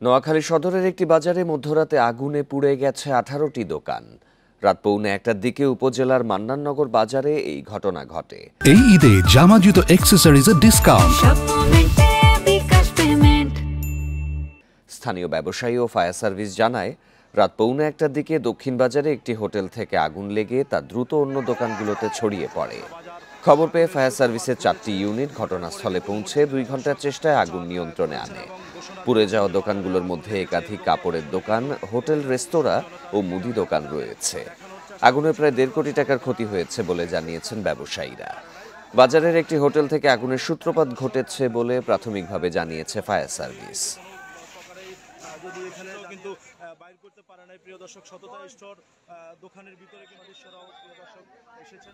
নোয়াখালী সদরের একটি বাজারে মধ্যরাতে আগুনে পুড়ে গেছে 18টি দোকান। রাত পৌনে 1টার দিকে উপজেলার মান্নাননগর বাজারে এই ঘটনা ঘটে। এই ঈদে জামা জুতো অ্যাক্সেসরিজের ডিসকাউন্ট। স্থানীয় ব্যবসায়ী ও ফায়ার সার্ভিস জানায়, রাত পৌনে 1টার দিকে দক্ষিণ বাজারে একটি হোটেল থেকে আগুন লেগে তা দ্রুত অন্য দোকানগুলোতে ছড়িয়ে পড়ে। খবর পেয়ে ফায়ার সার্ভিসের 4টি ইউনিট ঘটনাস্থলে পৌঁছে 2 ঘন্টার চেষ্টায় আগুন নিয়ন্ত্রণে আনে। পুড়ে যাওয়া দোকানগুলোর মধ্যে একাধিক কাপড়ের দোকান, হোটেল, রেস্তোরাঁ ও মুদি দোকান রয়েছে। আগুনে প্রায় 1.5 কোটি টাকার ক্ষতি হয়েছে বলে জানিয়েছেন ব্যবসায়ীরা। বাজারের একটি হোটেল থেকে আগুনের সূত্রপাত ঘটেছে বলে প্রাথমিকভাবে জানিয়েছে ফায়ার সার্ভিস। যদি এখানে কিন্তু বাইর করতে পারে না। প্রিয় দর্শক, সততা স্টোর দোকানের ভিতরে কিন্তু প্রিয় দর্শক এসেছেন।